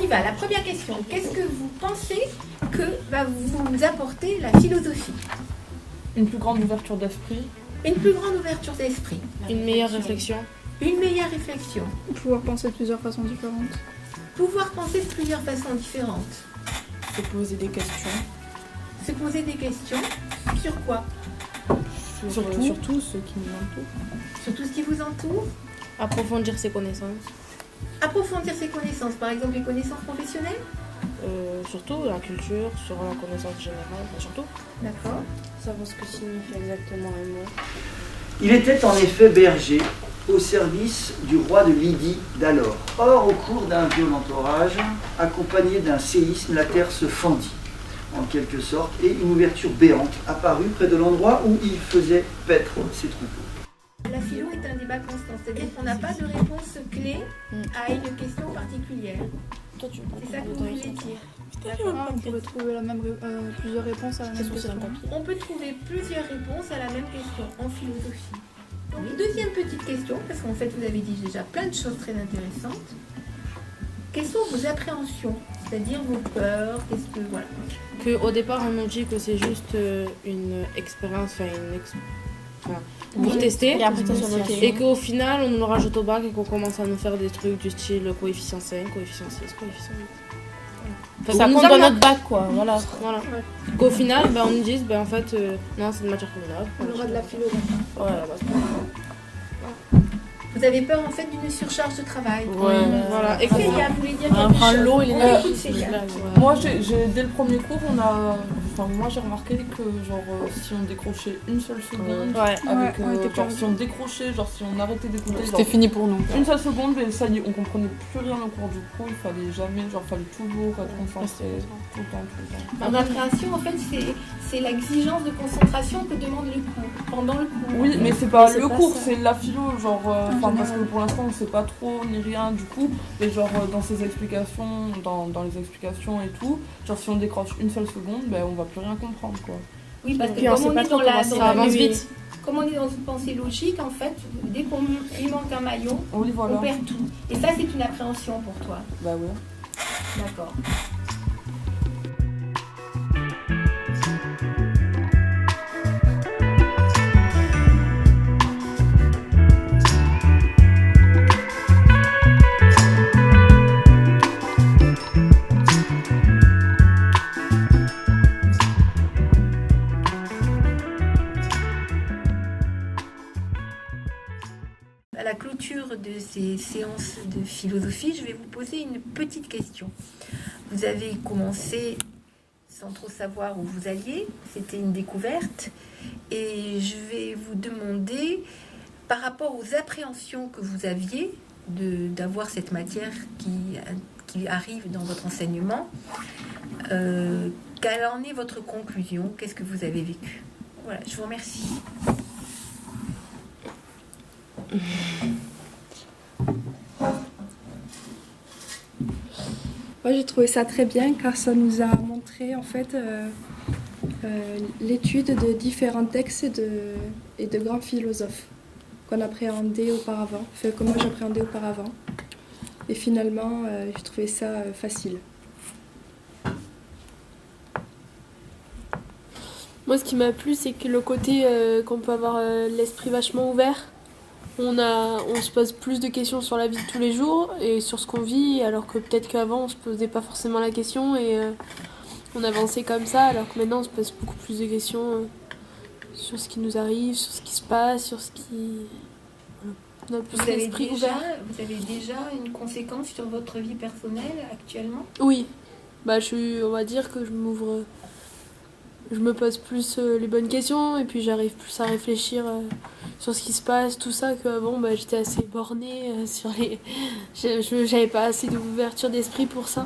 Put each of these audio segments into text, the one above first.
y va, la première question. Qu'est-ce que vous pensez que va vous apporter la philosophie? Une plus grande ouverture d'esprit. Une plus grande ouverture d'esprit. Une meilleure réflexion. Une meilleure réflexion. Pouvoir penser de plusieurs façons différentes. Pouvoir penser de plusieurs façons différentes. Se poser des questions. Se poser des questions. Sur quoi? Surtout ce qui nous entoure. Sur tout ce qui vous entoure. Approfondir ses connaissances. Approfondir ses connaissances, par exemple les connaissances professionnelles. Surtout la culture, sur la connaissance générale, surtout. D'accord. Savoir ce que signifie exactement un mot. Il était en effet berger au service du roi de Lydie d'alors. Or, au cours d'un violent orage, accompagné d'un séisme, la terre se fendit, en quelque sorte, et une ouverture béante apparut près de l'endroit où il faisait paître ses troupeaux. La philo est un débat constant, c'est-à-dire qu'on n'a pas de réponse clé à une question particulière. Toi, tu C'est ça que vous voulez dire. D'accord. On pourrait trouver plusieurs réponses à la même question. On peut trouver plusieurs réponses à la même question en philosophie. Donc, deuxième petite question, parce qu'en fait vous avez dit déjà plein de choses très intéressantes. Quelles sont vos appréhensions? C'est-à-dire vos peurs, qu'est-ce que... Voilà. Qu'au départ, on nous dit que c'est juste une expérience, pour tester, et qu'au final, on nous le rajoute au bac et qu'on commence à nous faire des trucs du style coefficient 5, coefficient 6, coefficient 8. Ça compte dans notre bac, quoi. Voilà. Qu'au final, on nous dise, en fait, non, c'est une matière communale. On aura de la philo. Voilà, Vous avez peur en fait d'une surcharge de travail. Ouais, voilà. Et Célia voulait dire quelque chose. l'eau, il est On écoute Célia. Moi, dès le premier cours, moi j'ai remarqué que si on décrochait une seule seconde, si on décrochait, si on arrêtait d'écouter, C'était fini pour nous. Une seule seconde, mais ça y est, on comprenait plus rien au cours du cours, il fallait jamais, fallait toujours être concentré tout le temps. En appréhension, en fait, c'est l'exigence de concentration que demande le cours, pendant le cours. Oui, mais c'est pas le cours, c'est la philo, parce que pour l'instant on sait pas trop ni rien du coup, et dans ces explications, dans les explications et tout, si on décroche une seule seconde, on va plus rien comprendre quoi. Oui, parce que puis on comme sait on pas est trop dans la comment ça avance vite. Comme on est dans une pensée logique, en fait, dès qu'il manque un maillon, Oui, voilà. on perd tout. Et ça, c'est une appréhension pour toi. Bah ouais. D'accord. À la clôture de ces séances de philosophie, je vais vous poser une petite question. Vous avez commencé sans trop savoir où vous alliez, c'était une découverte, et je vais vous demander, par rapport aux appréhensions que vous aviez d'avoir cette matière qui arrive dans votre enseignement, quelle en est votre conclusion? Qu'est-ce que vous avez vécu? Voilà, je vous remercie. Moi j'ai trouvé ça très bien car ça nous a montré en fait l'étude de différents textes et de grands philosophes qu'on appréhendait auparavant, que moi j'appréhendais auparavant. Et finalement j'ai trouvé ça facile. Moi ce qui m'a plu c'est que le côté qu'on peut avoir l'esprit vachement ouvert. On se pose plus de questions sur la vie de tous les jours et sur ce qu'on vit, alors que peut-être qu'avant on se posait pas forcément la question et on avançait comme ça, alors que maintenant on se pose beaucoup plus de questions sur ce qui nous arrive, sur ce qui se passe, sur ce qui... On a plus l'esprit ouvert. Vous avez déjà une conséquence sur votre vie personnelle actuellement? Oui, on va dire que je me pose plus les bonnes questions et puis j'arrive plus à réfléchir sur ce qui se passe, tout ça, qu'avant j'étais assez bornée sur les... J'avais pas assez d'ouverture d'esprit pour ça.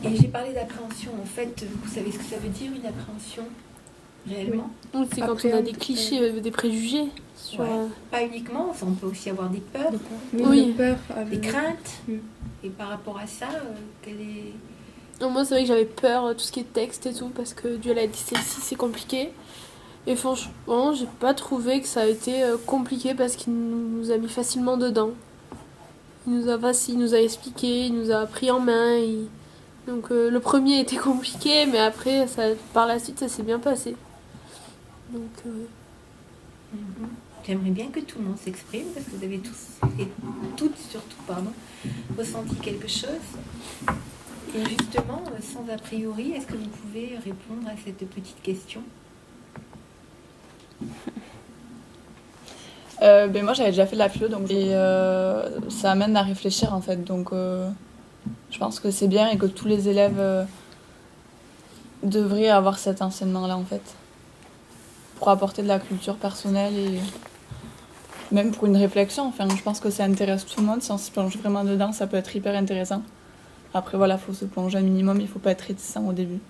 Et j'ai parlé d'appréhension, en fait, vous savez ce que ça veut dire une appréhension réellement? Donc c'est quand on a des clichés, des préjugés. Sur, Pas uniquement, on peut aussi avoir des peurs, Des peurs, des craintes. Et par rapport à ça, quelle est... Non, moi c'est vrai que j'avais peur tout ce qui est texte et tout parce que dû à la dyslexie c'est compliqué et franchement j'ai pas trouvé que ça a été compliqué parce qu'il nous a mis facilement dedans il nous a expliqué, il nous a pris en main. Donc le premier était compliqué, mais après, par la suite, ça s'est bien passé. Donc, J'aimerais bien que tout le monde s'exprime parce que vous avez tous et toutes surtout ressenti quelque chose. Et justement, sans a priori, est-ce que vous pouvez répondre à cette petite question? Moi j'avais déjà fait de la philo et ça amène à réfléchir en fait, donc je pense que c'est bien et que tous les élèves devraient avoir cet enseignement là en fait, pour apporter de la culture personnelle et même pour une réflexion. Enfin, je pense que ça intéresse tout le monde. Si on se plonge vraiment dedans, ça peut être hyper intéressant. Après voilà, faut se plonger un minimum, il faut pas être réticent au début.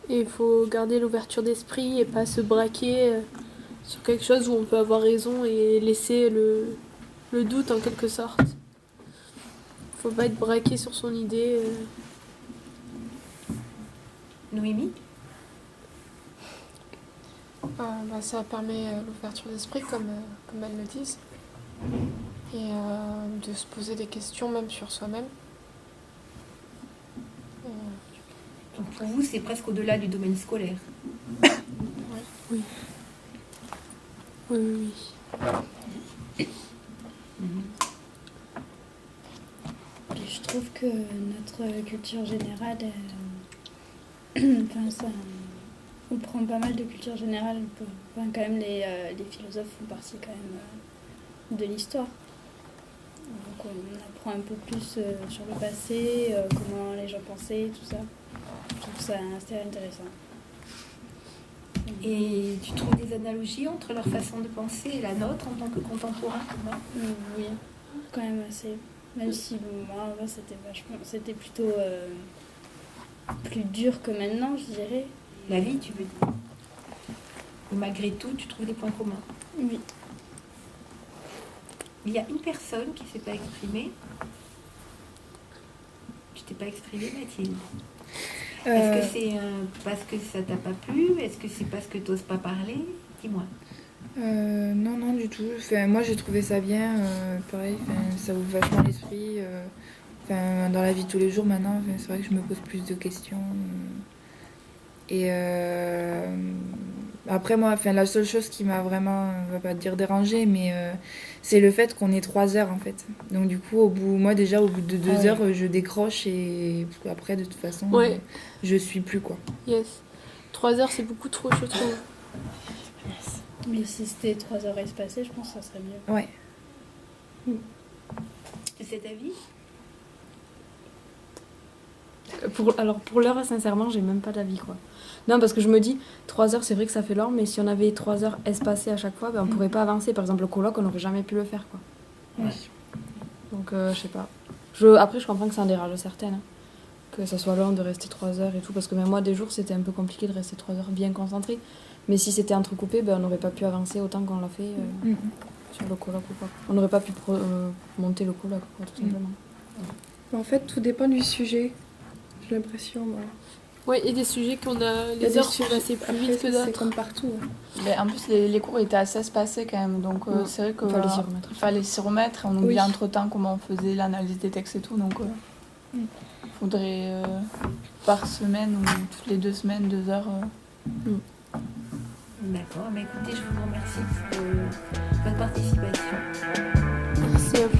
et il faut garder l'ouverture d'esprit et pas se braquer sur quelque chose où on peut avoir raison et laisser le doute en quelque sorte. Faut pas être braqué sur son idée. Noémie? Ça permet l'ouverture d'esprit, comme elles le disent, et de se poser des questions même sur soi-même. Donc pour vous, c'est presque au-delà du domaine scolaire. Oui. Je trouve que notre culture générale, on prend pas mal de culture générale. Quand même, les philosophes font partie quand même de l'histoire. Donc on apprend un peu plus sur le passé, comment les gens pensaient, tout ça. Je trouve ça assez intéressant. Et tu trouves des analogies entre leur façon de penser et la nôtre en tant que contemporain? Oui, quand même assez. Même si moi c'était plutôt plus dur que maintenant, je dirais. La vie, tu veux dire? Et malgré tout, tu trouves des points communs? Oui. Il y a une personne qui ne s'est pas exprimée. Tu t'es pas exprimée, Mathilde? Est-ce que c'est parce que ça t'a pas plu? Est-ce que c'est parce que tu n'oses pas parler? Dis-moi. Non, du tout. Enfin, moi, j'ai trouvé ça bien. Pareil, ça ouvre vachement l'esprit. Dans la vie de tous les jours, maintenant, c'est vrai que je me pose plus de questions. Et après, moi, la seule chose qui m'a vraiment, on va pas dire dérangée, mais c'est le fait qu'on ait 3 heures, en fait. Donc, du coup, au bout de 2 heures, je décroche et après, de toute façon, je suis plus, quoi. Yes. 3 heures, c'est beaucoup trop, je trouve. Mais si c'était 3 heures espacées, je pense que ça serait mieux. Ouais. C'est cet avis? Pour l'heure, sincèrement, j'ai même pas d'avis, quoi. Non, parce que je me dis, 3 heures, c'est vrai que ça fait long, mais si on avait 3 heures espacées à chaque fois, on pourrait pas avancer. Par exemple, le colloque, on n'aurait jamais pu le faire, quoi. Ouais. Donc, je sais pas. Après, je comprends que ça en dérange certaines, hein, que ça soit long de rester 3 heures et tout, parce que même moi, des jours, c'était un peu compliqué de rester 3 heures bien concentré. Mais si c'était entrecoupé, on n'aurait pas pu avancer autant qu'on l'a fait sur le colloque ou pas. On n'aurait pas pu monter le colloque, quoi, tout simplement. En fait, tout dépend du sujet. J'ai l'impression, moi. Oui, et des sujets qu'on a. Les heures sont passées plus vite que d'autres. C'est comme partout. Mais en plus, les cours étaient assez espacés quand même, donc c'est vrai qu'il fallait s'y remettre. On oublie entre-temps comment on faisait l'analyse des textes et tout, donc il faudrait par semaine ou toutes les 2 semaines, 2 heures. D'accord, mais écoutez, je vous remercie pour votre participation. Merci à vous.